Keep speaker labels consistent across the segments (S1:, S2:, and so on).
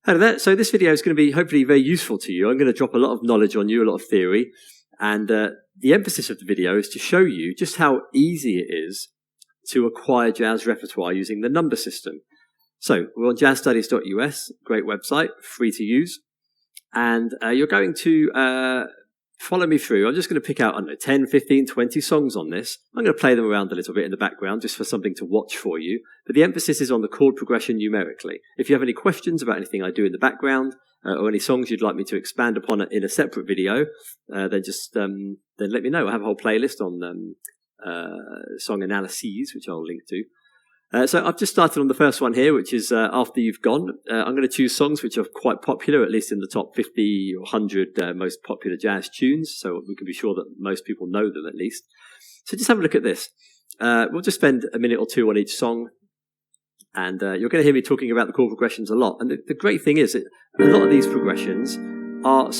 S1: Hello there. So this video is going to be hopefully very useful to you. I'm going to drop a lot of knowledge on you, a lot of theory, and the emphasis of the video is to show you just how easy it is to acquire jazz repertoire using the number system. So we're on jazzstudies.us, great website, free to use, and you're going to follow me through. I'm just going to pick out, I don't know, 10, 15, 20 songs on this. I'm going to play them around a little bit in the background just for something to watch for you. But the emphasis is on the chord progression numerically. If you have any questions about anything I do in the background or any songs you'd like me to expand upon in a separate video, then just then let me know. I have a whole playlist on song analyses, which I'll link to. So I've just started on the first one here, which is After You've Gone. I'm going to choose songs which are quite popular, at least in the top 50 or 100 most popular jazz tunes, so we can be sure that most people know them at least. So just have a look at this. We'll just spend a minute or two on each song, and you're going to hear me talking about the chord progressions a lot. And the great thing is that a lot of these progressions are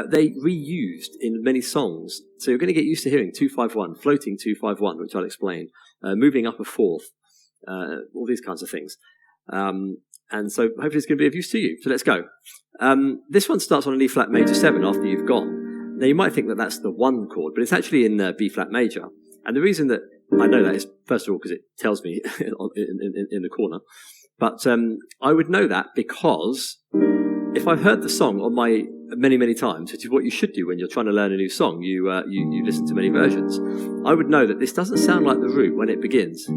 S1: they reused in many songs. So you're going to get used to hearing 2-5-1, floating 2-5-1, which I'll explain, moving up a fourth. All these kinds of things. And so hopefully it's going to be of use to you. So let's go. This one starts on an E flat major 7, After You've Gone. Now you might think that that's the 1 chord, but it's actually in B flat major. And the reason that I know that is, first of all, because it tells me in the corner. But I would know that because if I've heard the song on my many times, which is what you should do when you're trying to learn a new song, you listen to many versions. I would know that this doesn't sound like the root when it begins.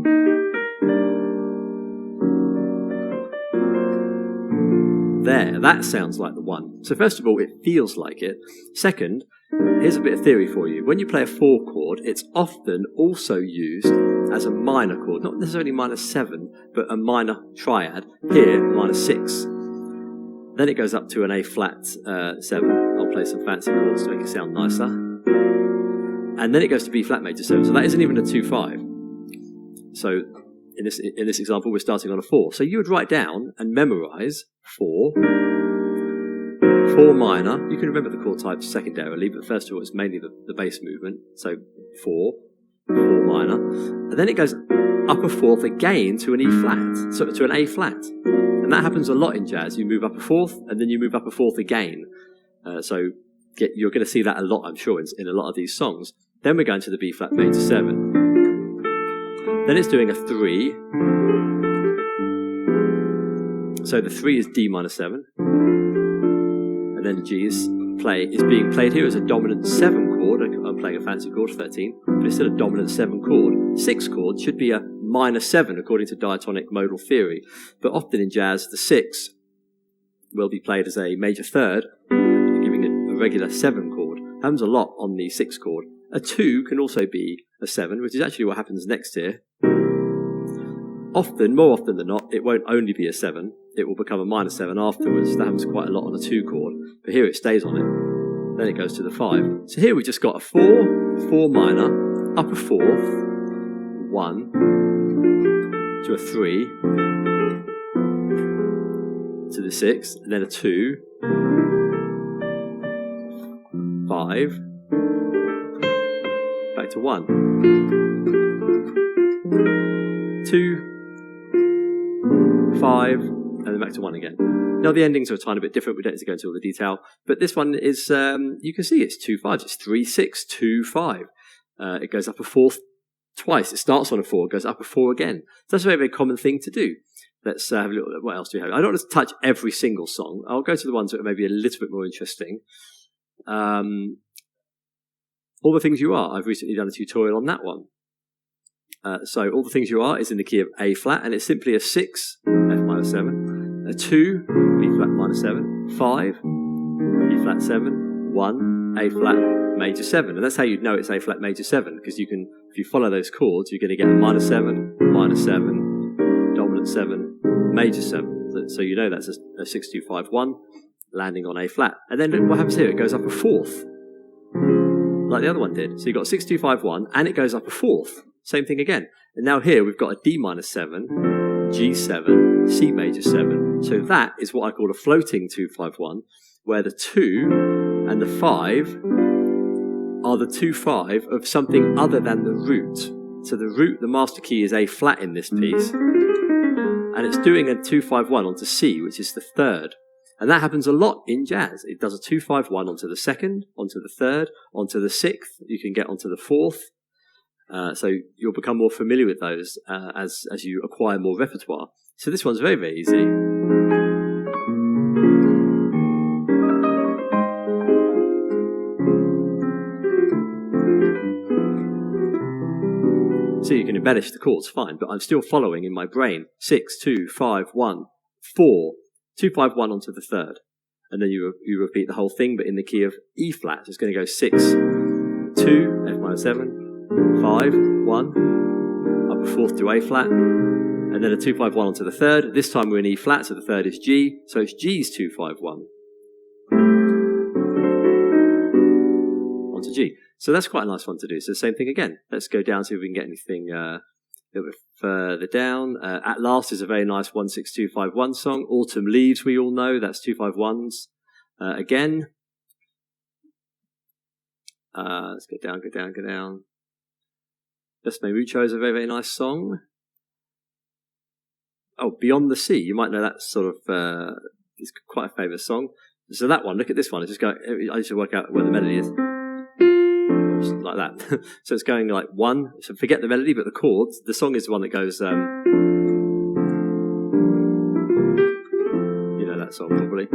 S1: There, that sounds like the 1. So first of all, it feels like it. Second, here's a bit of theory for you. When you play a 4 chord, it's often also used as a minor chord, not necessarily minor 7, but a minor triad. Here, minor 6. Then it goes up to an A flat 7. I'll play some fancy chords to make it sound nicer. And then it goes to B flat major 7. So that isn't even a 2-5. So in this example, we're starting on a 4. So you would write down and memorize 4 minor. You can remember the chord types secondarily, but first of all, it's mainly the bass movement. So 4 minor. And then it goes up a fourth again to an E flat, so to an A flat. And that happens a lot in jazz. You move up a fourth, and then you move up a fourth again. So you're going to see that a lot, I'm sure, in a lot of these songs. Then we're going to the B flat major 7. Then it's doing a 3. So the 3 is D minor 7. And then the G is being played here as a dominant 7 chord. I'm playing a fancy chord, 13. But it's still a dominant 7 chord. 6 chord should be a minor 7 according to diatonic modal theory. But often in jazz, the 6 will be played as a major 3rd, giving a regular 7 chord. Happens a lot on the 6 chord. A 2 can also be a 7, which is actually what happens next here. More often than not, it won't only be a 7. It will become a minor 7 afterwards. That happens quite a lot on a 2 chord. But here it stays on it. Then it goes to the 5. So here we've just got a 4 minor, up a fourth, 1, to a 3, to the 6, and then a 2, 5, back to 1, 2, 5, and then back to 1 again. Now the endings are a tiny bit different. We don't need to go into all the detail, but this one is, you can see it's 2 5s. It's 3 6 2 5. It goes up a fourth twice. It starts on a 4, goes up a 4 again. So that's a very, very common thing to do. Let's have a look at what else do we have. I don't want to touch every single song. I'll go to the ones that are maybe a little bit more interesting. All the Things You Are. I've recently done a tutorial on that one. So All the Things You Are is in the key of A flat, and it's simply a 6, F minor 7, a 2, B flat minor 7, 5, B flat 7, 1, A flat major 7. And that's how you'd know it's A flat major 7, because you can, if you follow those chords, you're going to get a minor 7, dominant 7, major 7. So you know that's a 6-2-5-1 landing on A flat. And then what happens here? It goes up a fourth, like the other one did. So you've got 6-2-5-1, and it goes up a fourth. Same thing again. And now here we've got a D minor 7, G7, C major 7. So that is what I call a floating 2-5-1, where the 2 and the 5 are the 2-5 of something other than the root. So the root, the master key, is A flat in this piece, and it's doing a 2-5-1 onto C, which is the 3rd. And that happens a lot in jazz. It does a 2-5-1 onto the second, onto the third, onto the sixth. You can get onto the fourth. So you'll become more familiar with those as you acquire more repertoire. So this one's very, very easy. So you can embellish the chords, fine, but I'm still following in my brain. 6, 2, 5, 1, 4, 2, 5, 1 onto the third. And then you repeat the whole thing, but in the key of E flat. So it's going to go 6, 2, F minor 7, 5, 1, up a fourth to A flat, and then a 2, 5, 1 onto the third. This time we're in E flat, so the third is G, so it's G's 2, 5, 1 onto G. So that's quite a nice one to do. So the same thing again. Let's go down, see if we can get anything a little bit further down. At Last is a very nice 1-6-2-5-1 song. Autumn Leaves, we all know, that's 2-5-1s. Again. Let's go down, go down, go down. Just Me Mucho is a very, very nice song. Oh, Beyond the Sea. You might know that sort of, it's quite a famous song. So that one, look at this one. It's just going, I need to work out where the melody is. Like that. So it's going like 1. So forget the melody, but the chords. The song is the one that goes, you know that song probably.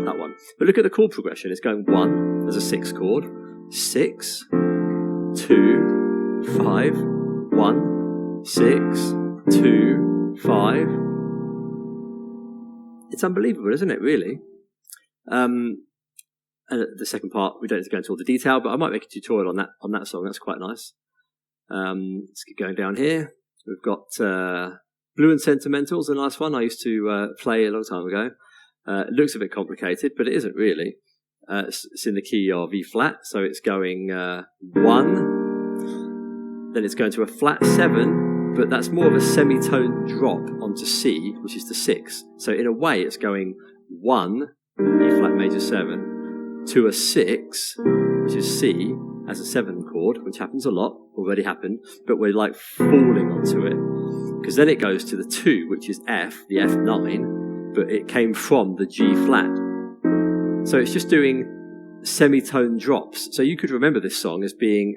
S1: That one. But look at the chord progression. It's going 1 as a 6 chord. 6, 2, 5, 1, 6, 2, 5. It's unbelievable, isn't it, really? And the second part, we don't need to go into all the detail, but I might make a tutorial on that song. That's quite nice. Let's keep going down here. We've got Blue and Sentimental is a nice one. I used to play a long time ago. It looks a bit complicated, but it isn't really. It's in the key of E flat, so it's going 1. Then it's going to a flat 7, but that's more of a semitone drop onto C, which is the 6. So in a way, it's going 1, E flat major 7, to a 6, which is C, as a 7 chord, which happens a lot, already happened, but we're like falling onto it. Because then it goes to the 2, which is F, the F9, but it came from the G flat. So it's just doing semitone drops. So you could remember this song as being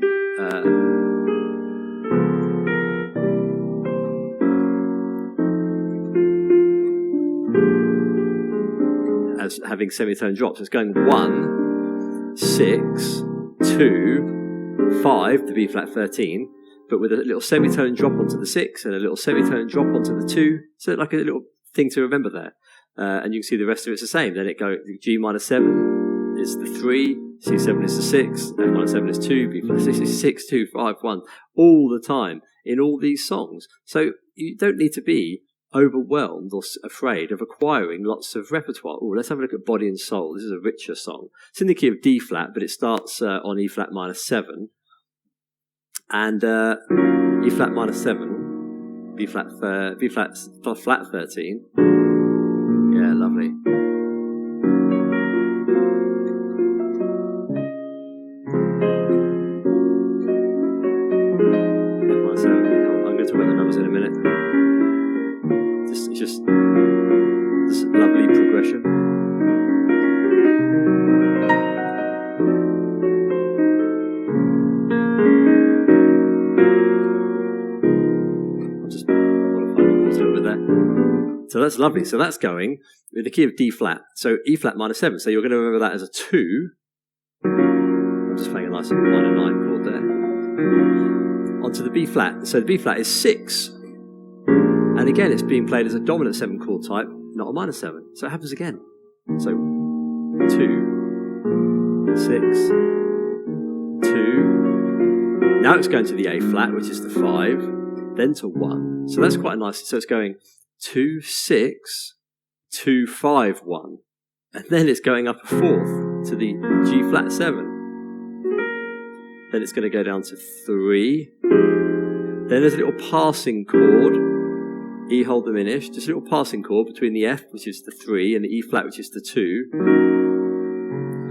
S1: as having semitone drops. It's going 1, 6, 2, 5, the B flat 13, but with a little semitone drop onto the 6 and a little semitone drop onto the 2. So like a little thing to remember there. And you can see the rest of it's the same. Then it goes G minor 7 is the 3, C7 is the 6, F minor 7 is 2, B flat 6 is 6, 2, 5, 1, all the time in all these songs. So you don't need to be overwhelmed or afraid of acquiring lots of repertoire. Oh, let's have a look at Body and Soul. This is a richer song. It's in the key of D flat, but it starts on E flat minor 7. And E flat minor 7, B flat flat 13. Yeah, lovely. F minor 7. I'm going to talk about the numbers in a minute. It's just this lovely progression. I'll just modify the chords a little bit there. So that's lovely. So that's going with the key of D flat. So E flat minor 7. So you're going to remember that as a 2. I'm just playing a nice minor 9 chord there. Onto the B flat. So the B flat is 6. And again, it's being played as a dominant 7 chord type, not a minor 7. So it happens again. So 2, 6, 2. Now it's going to the A flat, which is the 5, then to 1. So that's quite a nice. So it's going 2, 6, 2, 5, 1. And then it's going up a fourth to the G flat 7. Then it's going to go down to 3. Then there's a little passing chord. E whole diminished, just a little passing chord between the F, which is the 3, and the E flat, which is the 2,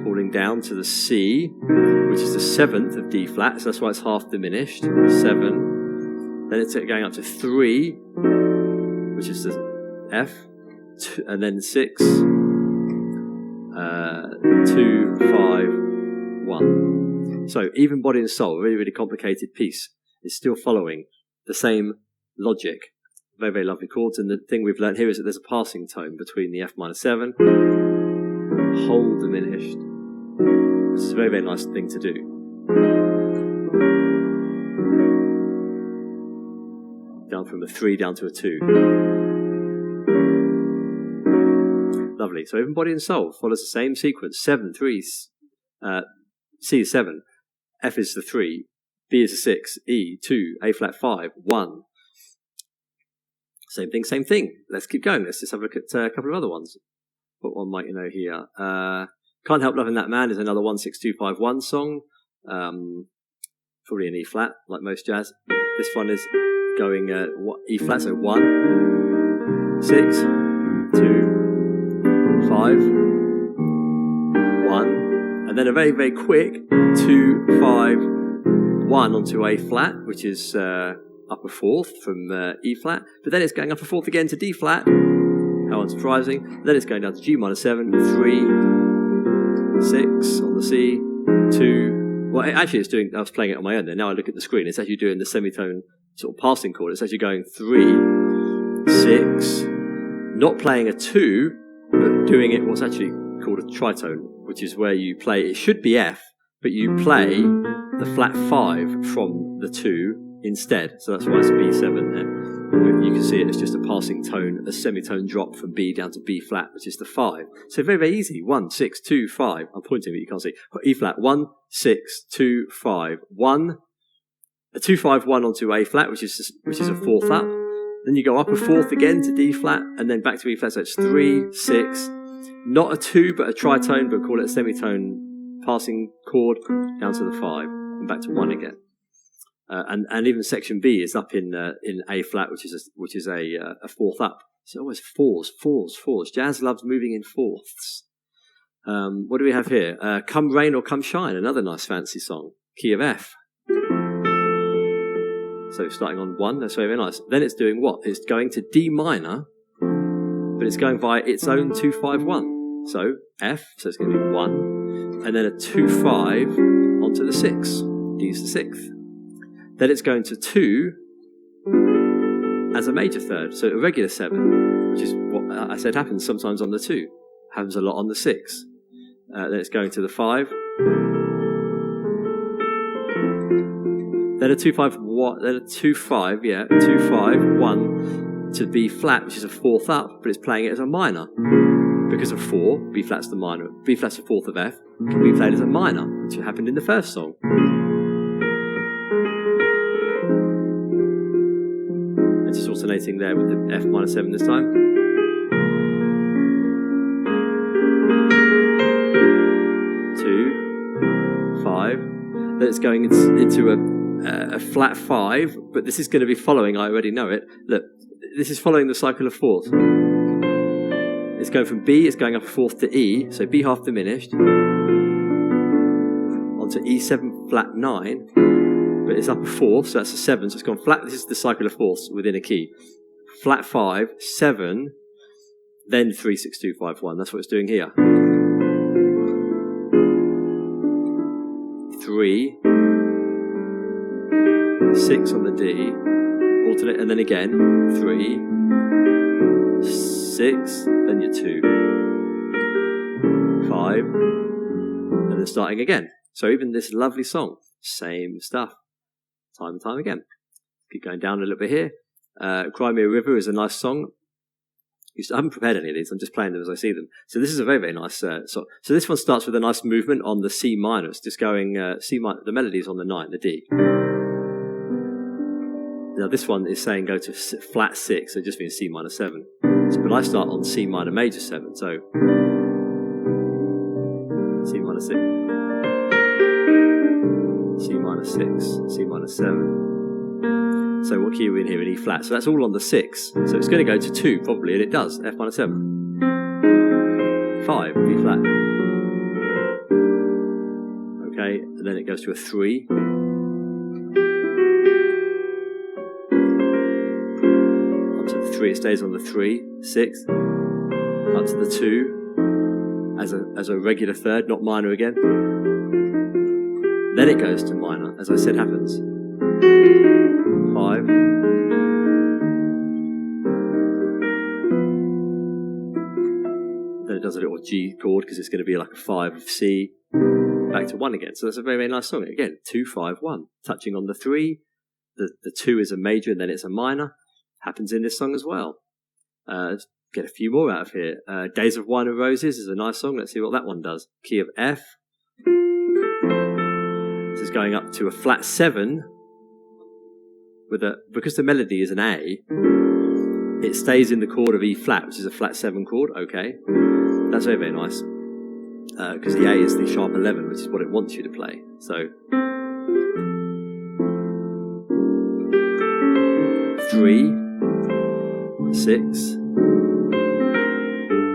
S1: falling down to the C, which is the 7th of D flat, so that's why it's half diminished, 7. Then it's going up to 3, which is the F, and then 6, 2, 5, 1. So even Body and Soul, a really, really complicated piece, is still following the same logic. Very, very lovely chords. And the thing we've learned here is that there's a passing tone between the F minor 7, whole diminished, which is a very, very nice thing to do. Down from a 3 down to a 2. Lovely. So even Body and Soul follows the same sequence. 7, 3, C is 7, F is the 3, B is the 6, E, 2, A flat 5, 1. Same thing, same thing. Let's keep going. Let's just have a look at a couple of other ones. What one might you know here? Can't Help Loving That Man is another 16251 song. Probably an E flat, like most jazz. This one is going E flat, so 1, 6, 2, 5, 1, and then a very, very quick 2, 5, 1 onto A flat, which is up a fourth from E flat, but then it's going up a fourth again to D flat. How unsurprising. Then it's going down to G minor 7, 3, 6 on the C, 2. Well, actually, it's doing. I was playing it on my own. Then now I look at the screen. It's actually doing the semitone sort of passing chord. It's actually going 3, 6, not playing a 2, but doing it what's actually called a tritone, which is where you play. It should be F, but you play the flat 5 from the 2 instead. So that's why it's B7 there. You can see it as just a passing tone, a semitone drop from B down to B flat, which is the 5. So very, very easy. 1, 6, 2, 5. I'm pointing, but you can't see. E flat, 1, 6, 2, 5, 1. A 2, 5, 1 onto A flat, which is a fourth up. Then you go up a fourth again to D flat, and then back to E flat. So it's 3, 6. Not a 2, but a tritone, but call it a semitone passing chord down to the 5, and back to 1 again. And even section B is up in A flat, which is a fourth up. So always fours. Jazz loves moving in fourths. What do we have here? Come Rain or Come Shine, another nice fancy song. Key of F. So starting on 1, that's very, very nice. Then it's doing what? It's going to D minor, but it's going via its own 2, 5, 1. So F, so it's going to be 1, and then a 2, 5 onto the 6. D's the 6th. Then it's going to 2 as a major third, so a regular 7, which is what I said happens sometimes on the 2, happens a lot on the 6. Then it's going to the 5. Then a 2, 5, 1, then a 2, 5, 2, 5, 1 to B flat, which is a fourth up, but it's playing it as a minor. Because of 4, B flat's the minor, B flat's the fourth of F, can be played as a minor, which happened in the first song. It's just alternating there with the F minor 7 this time. 2, 5. Then it's going into a flat 5, but this is going to be following, I already know it. Look, this is following the cycle of fourths. It's going from B, it's going up a fourth to E, so B half diminished, onto E7 flat 9, but it's up a fourth, so that's a 7, so it's gone flat. This is the cycle of fourths within a key. Flat 5, 7, then 3, 6, 2, 5, 1. That's what it's doing here. 3, 6 on the D, alternate, and then again 3, 6, then your 2, 5, and then starting again. So even this lovely song, same stuff, time and time again. Keep going down a little bit here. Cry Me a River is a nice song. I haven't prepared any of these, I'm just playing them as I see them. So this is a very, very nice song. So this one starts with a nice movement on the C minor. It's just going C minor, the melody's on the 9, the D. Now this one is saying go to flat 6, so it just means C minor 7. But I start on C minor major 7, so C minor 6, C minor 6, C minor 7. So what key are we in here? In E flat. So that's all on the 6. So it's going to go to 2 probably, and it does. F minor 7. 5, B flat. Okay, and then it goes to a 3. Onto the 3, it stays on the 3, 6, up to the 2 as a regular third, not minor again. Then it goes to minor, as I said happens. 5. Then it does a little G chord because it's going to be like a 5 of C. Back to 1 again. So that's a very, very nice song. Again, 2, 5, 1. Touching on the 3. The 2 is a major and then it's a minor. Happens in this song as well. Let's get a few more out of here. Days of Wine and Roses is a nice song. Let's see what that one does. Key of F. This is going up to a flat 7 with because the melody is an A, it stays in the chord of E flat, which is a flat 7 chord. Okay, that's very, very nice because the A is the sharp 11, which is what it wants you to play. So 3, 6,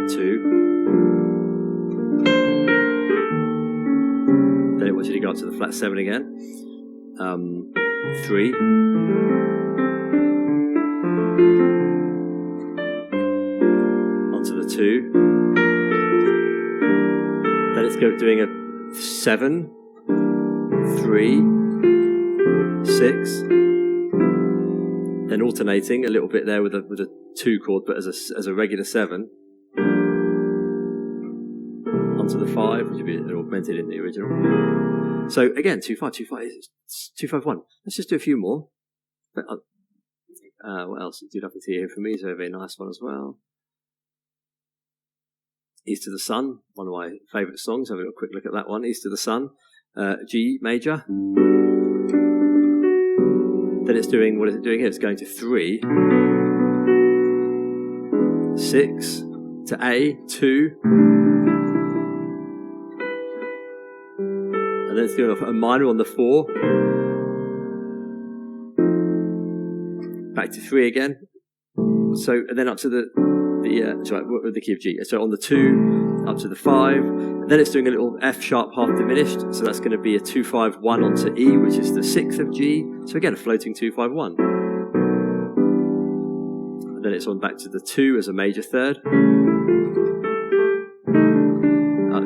S1: 2. Then it wants you to go up to the flat 7 again. 3. Onto the 2. Then it's doing a 7, 3, 6. Then alternating a little bit there with a 2 chord, but as a regular 7. Onto the 5, which would be augmented in the original. So again, 2, 5, 2, 5, 2, 5, 1. Let's just do a few more. What else? Do nothing to hear from me. So a very nice one as well. East of the Sun, one of my favourite songs. Have a quick look at that one. East of the Sun, G major. Then it's doing, what is it doing here? It's going to 3, 6, to A, 2. And then it's doing a minor on the 4. Back to 3 again. So, and then up to the key of G. So on the 2, up to the 5. And then it's doing a little F sharp half diminished. So that's going to be a 2, 5, 1 onto E, which is the 6th of G. So again, a floating 2, 5, 1. And then it's on back to the 2 as a major third.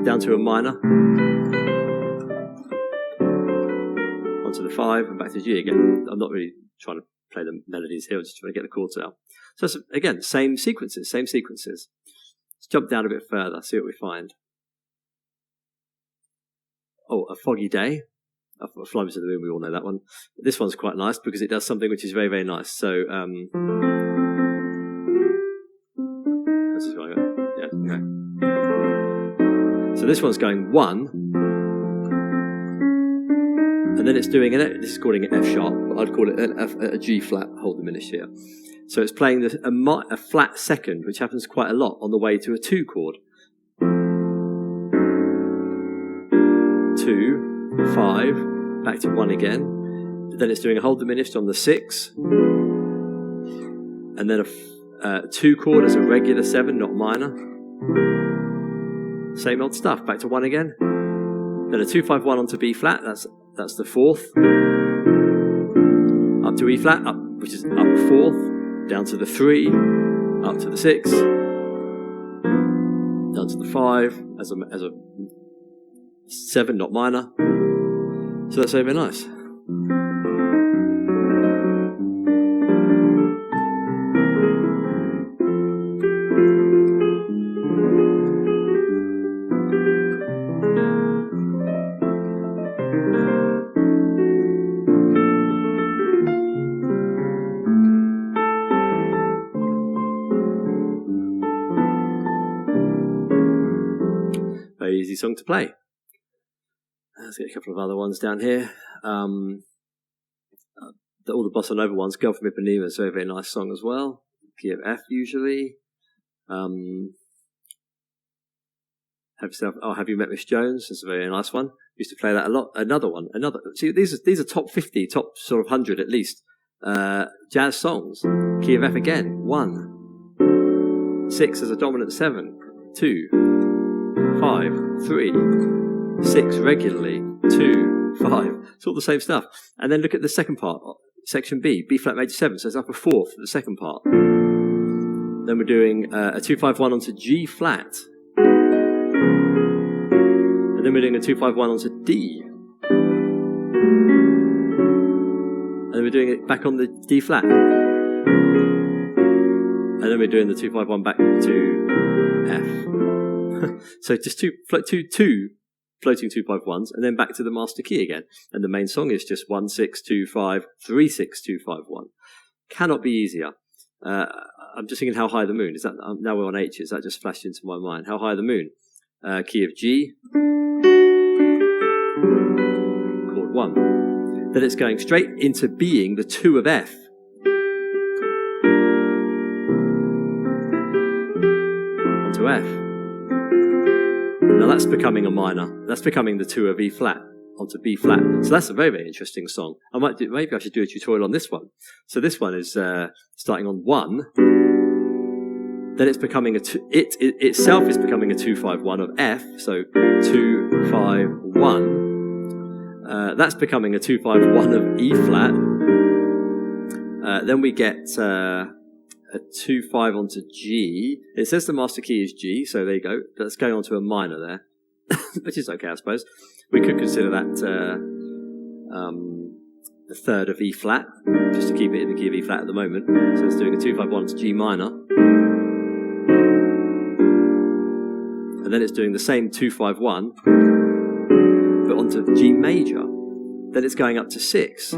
S1: Down to a minor. Onto the 5 and back to G again. I'm not really trying to play the melodies here, I'm just trying to get the chords out. So it's, again, same sequences. Let's jump down a bit further, see what we find. Oh, A Foggy Day. Fly Me to the Moon, we all know that one. This one's quite nice because it does something which is very, very nice. So, how's this going? Yeah, okay. So this one's going 1. And then it's doing this is calling it F sharp, but I'd call it a G flat, whole diminished here. So it's playing a flat second, which happens quite a lot on the way to a 2 chord. 2, 5, back to 1 again. Then it's doing a whole diminished on the 6. And then a 2 chord as a regular 7, not minor. Same old stuff, back to 1 again. Then a 2, 5, 1 onto B flat, that's the 4th. Up to E flat, which is up 4th. Down to the 3, up to the 6. Down to the 5 as a 7, not minor. So that's very nice. Very easy song to play. Let's get a couple of other ones down here. All the bossa nova ones. Girl from Ipanema is a very, very nice song as well. Key of F usually. Have You Met Miss Jones? That's a very nice one. Used to play that a lot. Another one. See, these are top 50, top sort of 100 at least. Jazz songs. Key of F again. 1. 6 as a dominant 7. 2. 5, 3, 6 regularly, 2, 5. It's all the same stuff. And then look at the second part, section B, B flat major 7. So it's up a 4th, the second part. Then we're doing a 2-5-1 onto G flat. And then we're doing a 2-5-1 onto D. And then we're doing it back on the D flat. And then we're doing the 2-5-1 back to F. So just two floating 2-5-1s, and then back to the master key again. And the main song is just 1-6-2-5, 3-6-2-5-1. Cannot be easier. I'm just thinking, how high the moon? Is that now we're on H? Is that just flashed into my mind? How high the moon? Key of G, chord 1. Then it's going straight into being the 2 of F. Onto F. Now that's becoming a minor. That's becoming the 2 of E flat onto B flat. So that's a very, very interesting song. Maybe I should do a tutorial on this one. So this one is starting on 1. Then it's becoming it itself is becoming a 2-5-1 of F. So 2-5-1. That's becoming a 2-5-1 of E flat. Then we get a 2-5 onto G. It says the master key is G, so there you go. That's going on to a minor there, which is okay, I suppose. We could consider that the 3rd of E flat, just to keep it in the key of E flat at the moment. So it's doing a 2-5-1 onto G minor. And then it's doing the same 2-5-1, but onto G major. Then it's going up to 6, 2,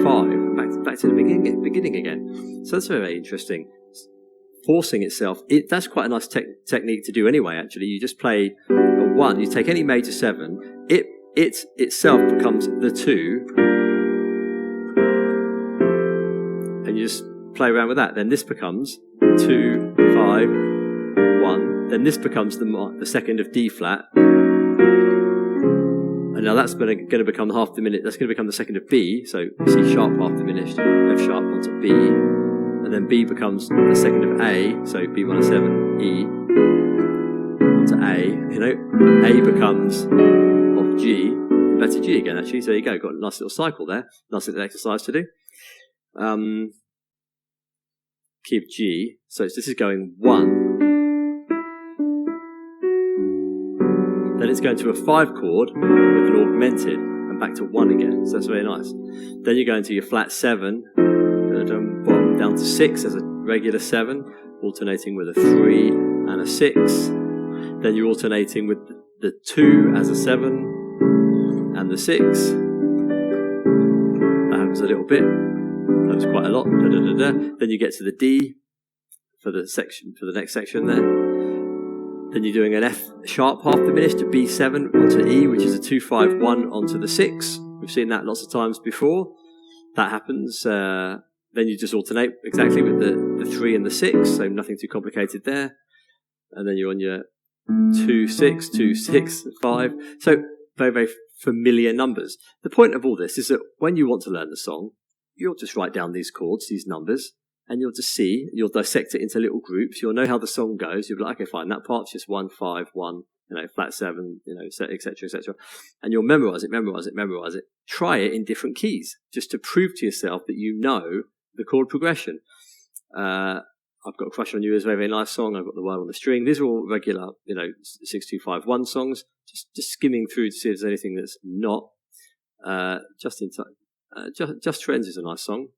S1: 5, back to the beginning again. So that's very interesting. Forcing itself, that's quite a nice technique to do anyway, actually. You just play a 1, you take any major 7, it itself becomes the 2, and you just play around with that. Then this becomes 2, 5, 1, then this becomes the 2nd of D flat. And now that's going to become half diminished. That's going to become the 2nd of B. So C sharp half diminished, F sharp onto B, and then B becomes the 2nd of A. So B minor 7, E onto A. You know, A becomes of G, back to G again. Actually, so there you go. Got a nice little cycle there. Nice little exercise to do. Key of G. So this is going 1. Then it's going to a 5 chord with an augmented and back to 1 again. So that's very nice. Then you're going to your flat 7, bottom down to 6 as a regular 7, alternating with a 3 and a 6. Then you're alternating with the 2 as a 7 and the 6. That happens a little bit. That's quite a lot. Then you get to the D for the next section there. Then you're doing an F sharp half diminished to B7 onto E, which is a 2-5-1 onto the 6. We've seen that lots of times before. That happens. Then you just alternate exactly with the 3 and the 6, so nothing too complicated there. And then you're on your 2, 6, 2, 6, 5. So very, very familiar numbers. The point of all this is that when you want to learn the song, you'll just write down these chords, these numbers, and you'll just see, you'll dissect it into little groups. You'll know how the song goes. You'll be like, okay, fine, that part's just 1, 5, 1, flat 7, etc., etc. And you'll memorize it. Try it in different keys, just to prove to yourself that you know the chord progression. I've got a Crush on You is a very, very nice song. I've got The World on the String. These are all regular, 6-2-5-1 songs. Just skimming through to see if there's anything that's not. Just Trends is a nice song.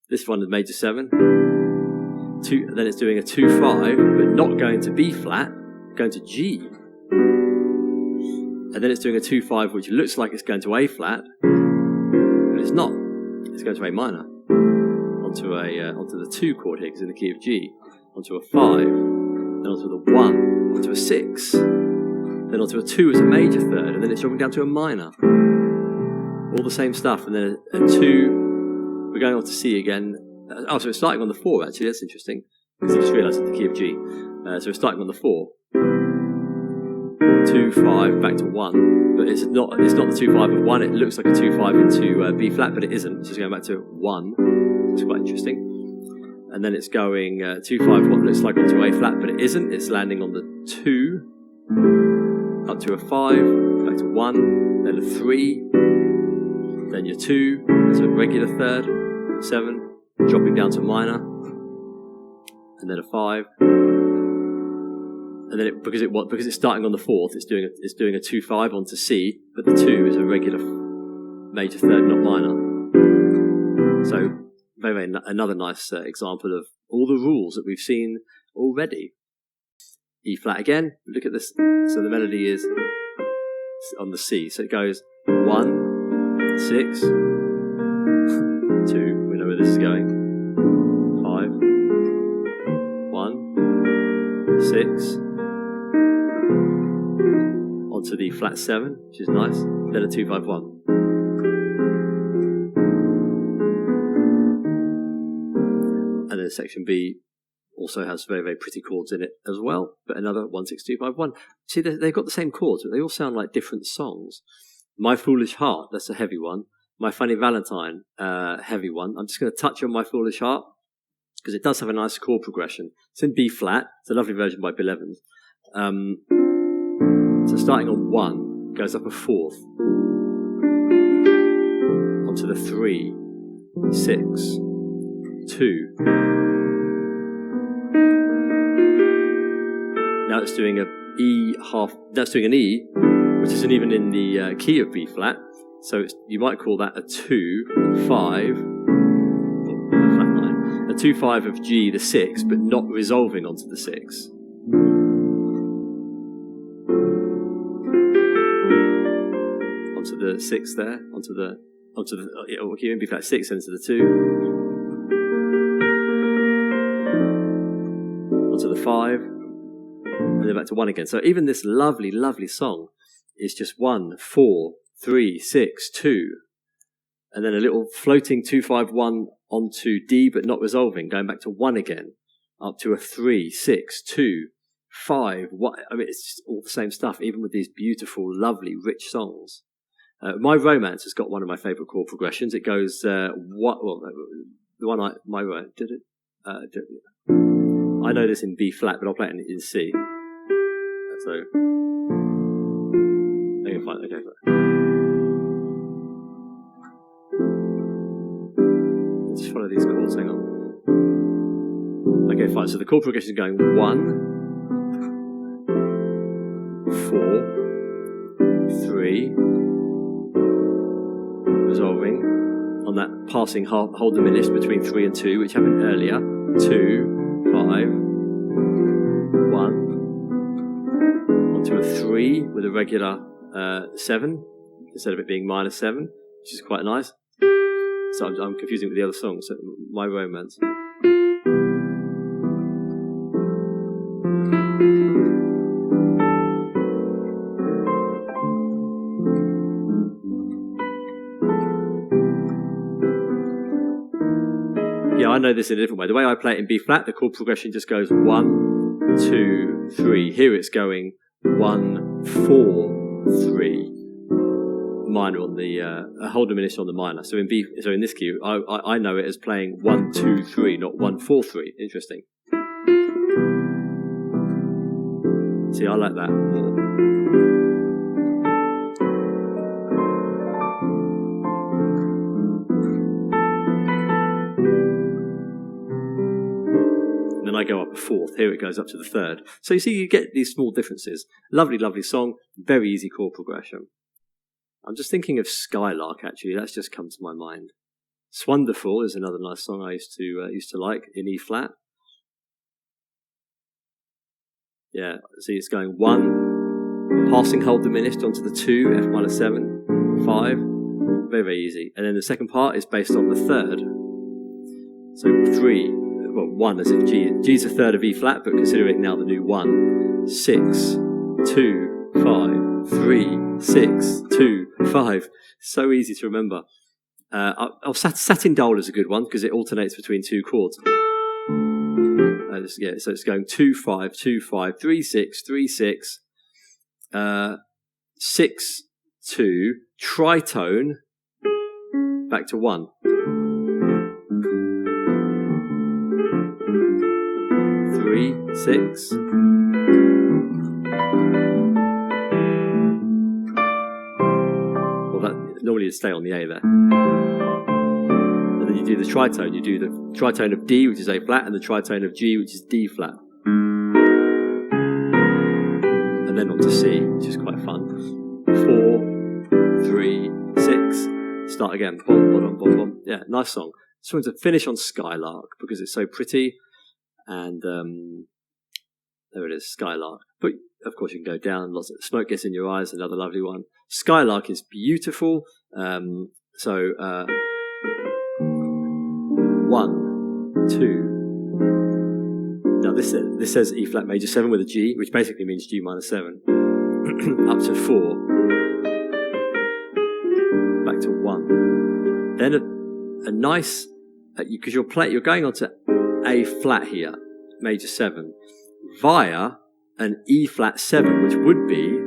S1: This one is major 7. Then it's doing a 2-5, but not going to B flat, going to G. And then it's doing a 2-5, which looks like it's going to A flat, but it's not. It's going to A minor, onto the 2 chord here, because in the key of G, onto a 5, then onto the 1, onto a 6, then onto a 2 as a major 3rd, and then it's dropping down to a minor. All the same stuff, and then a 2. We're going on to C again. So it's starting on the 4, actually. That's interesting, because I just realised it's the key of G. So it's starting on the 4. 2, 5, back to 1. But it's not the 2-5 of 1. It looks like a 2-5 into B flat, but it isn't. It's just going back to 1. It's quite interesting. And then it's going 2-5, what looks like onto A flat, but it isn't. It's landing on the 2, up to a 5, back to 1, then a 3, then your 2, that's a regular 3rd, 7, dropping down to minor, and then a 5, and then because it's starting on the 4th, it's doing a 2/5 onto C, but the 2 is a regular major third, not minor. So another nice example of all the rules that we've seen already. E flat again. Look at this. So the melody is on the C. So it goes 1, 6, 2. We know where this is going. 5, 1, 6. Onto the flat 7, which is nice. Then a 2/5/1. And then section B also has very, very pretty chords in it as well, but another 1, 6, 2, 5, 1. See, they've got the same chords, but they all sound like different songs. My Foolish Heart, that's a heavy one. My Funny Valentine, heavy one. I'm just going to touch on My Foolish Heart, because it does have a nice chord progression. It's in B flat. It's a lovely version by Bill Evans. So starting on 1, goes up a 4th, onto the 3, 6, 2. Now it's doing a E half. That's doing an E, which isn't even in the key of B flat. So you might call that a 2/5, flat 9, a 2/5 of G, the 6, but not resolving onto the 6. Onto the 6 there, onto the key in B flat 6, into the 2. Onto the 5, and then back to 1 again. So even this lovely, lovely song is just 1, 4, 3, 6, 2, and then a little floating 2/5/1 onto D, but not resolving, going back to 1 again, up to a 3, 6, 2, 5, 1. I mean, it's just all the same stuff, even with these beautiful, lovely, rich songs. My Romance has got one of my favourite chord progressions. It goes, the one My Romance, did it? I know this in B flat, but I'll play it in C. So, okay, fine. Let's just follow these chords. Hang on. Okay, fine. So the chord progression is going 1, 4, 3, resolving on that passing whole diminished between 3 and 2, which happened earlier. 2, 5, 1, onto a 3 with a regular 7 instead of it being -7, which is quite nice. So I'm confusing with the other songs. So My Romance. Yeah, I know this in a different way. The way I play it in B flat, the chord progression just goes 1, 2, 3. Here it's going 1, 4, 3. Minor on the a whole diminished on the minor. So in this key, I know it as playing 1, 2, 3, not 1, 4, 3. Interesting. See, I like that more. And then I go up a 4th. Here it goes up to the 3rd. So you see, you get these small differences. Lovely, lovely song. Very easy chord progression. I'm just thinking of Skylark, actually. That's just come to my mind. Swonderful is another nice song I used to like in E flat. Yeah, see, it's going 1, passing whole diminished onto the 2, F minor 7, 5. Very, very easy. And then the second part is based on the 3rd. So 3, well, 1 as if G's a 3rd of E flat, but considering now the new 1. 6, 2, 5, 3, 6, 2, 5. So easy to remember. Satin Doll is a good one because it alternates between 2 chords. So it's going 2, 5, 2, 5, 3, 6, 3, 6, 6, 2, tritone, back to 1. 3, 6. Well, that normally you'd stay on the A there. And then then you do the tritone. You do the tritone of D, which is A flat, and the tritone of G, which is D flat. And then on to C, which is quite fun. 4, 3, 6. Start again. Bom, bom, bom, bom. Yeah, nice song. Just wanted to finish on Skylark because it's so pretty. And there it is, Skylark. But of course you can go down. Lots of smoke gets in your eyes. Another lovely one. Skylark is beautiful. 1, 2. Now this says E flat major 7 with a G, which basically means G minor 7. Up to 4. Back to 1. Then a nice, because you're going on to A flat here, major 7, via an E flat 7, which would be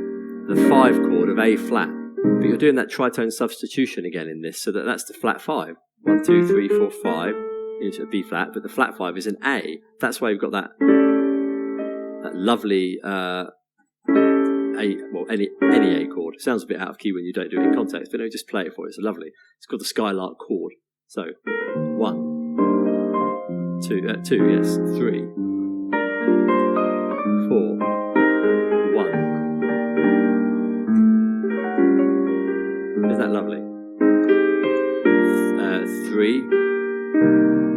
S1: the 5 chord of A flat. But you're doing that tritone substitution again in this, so that's the flat 5. 1, 2, 3, 4, 5 into a B flat, but the flat 5 is an A. That's why you've got that lovely any A chord. It sounds a bit out of key when you don't do it in context, but no, just play it for you. It's lovely. It's called the Skylark chord. So 1, 2, yes, 3, 4, 1. Isn't that lovely? 3,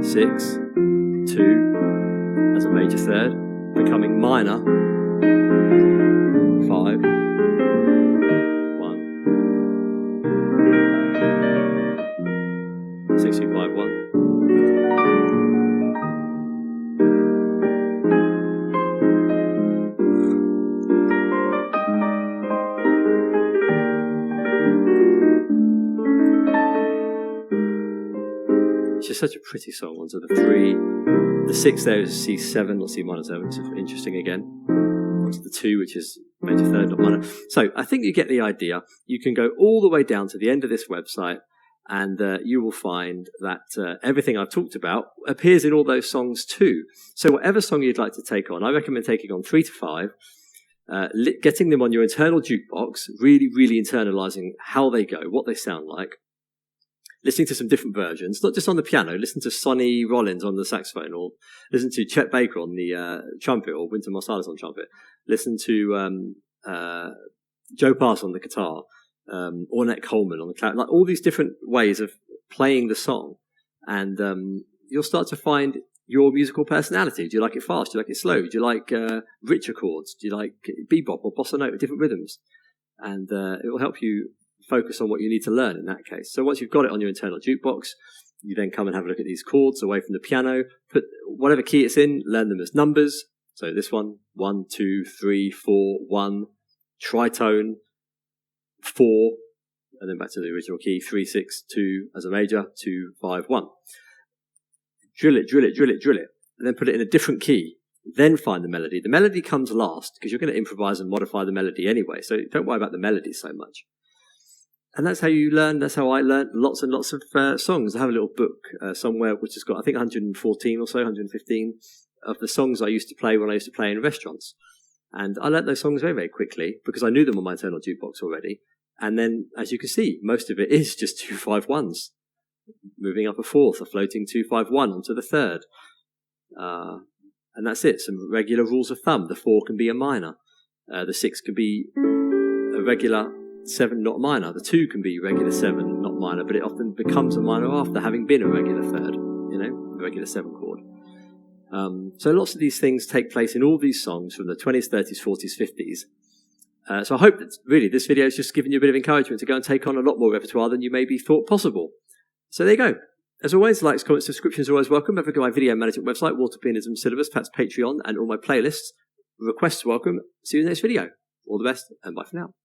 S1: 6, 2 as a major third, becoming minor 5, 1. Six, 2, 5, 1. It's just such a pretty song. Onto the 3. The 6 there is C7 or C minor 7, which is interesting again. Onto the 2, which is major third, not minor. So I think you get the idea. You can go all the way down to the end of this website, and you will find that everything I've talked about appears in all those songs too. So whatever song you'd like to take on, I recommend taking on 3 to 5, getting them on your internal jukebox, really, really internalizing how they go, what they sound like. Listening to some different versions, not just on the piano. Listen to Sonny Rollins on the saxophone, or listen to Chet Baker on the trumpet, or Wynton Marsalis on trumpet. Listen to Joe Pass on the guitar, Ornette Coleman on the clarinet. Like all these different ways of playing the song, and you'll start to find your musical personality. Do you like it fast? Do you like it slow? Do you like richer chords? Do you like bebop or bossa nova, different rhythms? And it will help you focus on what you need to learn in that case. So once you've got it on your internal jukebox, you then come and have a look at these chords away from the piano, put whatever key it's in, learn them as numbers. So this one, 1, 2, 3, 4, 1, tritone, 4, and then back to the original key, 3, 6, 2 as a major, 2, 5, 1. Drill it, drill it, drill it, drill it, and then put it in a different key. Then find the melody. The melody comes last because you're going to improvise and modify the melody anyway, so don't worry about the melody so much. And that's how you learn. That's how I learned lots and lots of songs. I have a little book somewhere which has got, I think, 114 or so, 115 of the songs I used to play when I used to play in restaurants. And I learnt those songs very, very quickly because I knew them on my internal jukebox already. And then, as you can see, most of it is just 2-5-1s. Moving up a fourth, a floating 2-5-1 onto the third. And that's it. Some regular rules of thumb. The 4 can be a minor. The 6 can be a regular 7, not minor. The 2 can be regular 7, not minor, but it often becomes a minor after having been a regular third, a regular 7 chord. So lots of these things take place in all these songs from the 20s, 30s, 40s, 50s. So I hope that really this video has just given you a bit of encouragement to go and take on a lot more repertoire than you maybe thought possible. So there you go. As always, likes, comments, subscriptions are always welcome. Have a look at my video management website, Water Pianism Syllabus, perhaps Patreon, and all my playlists. Requests welcome. See you in the next video. All the best, and bye for now.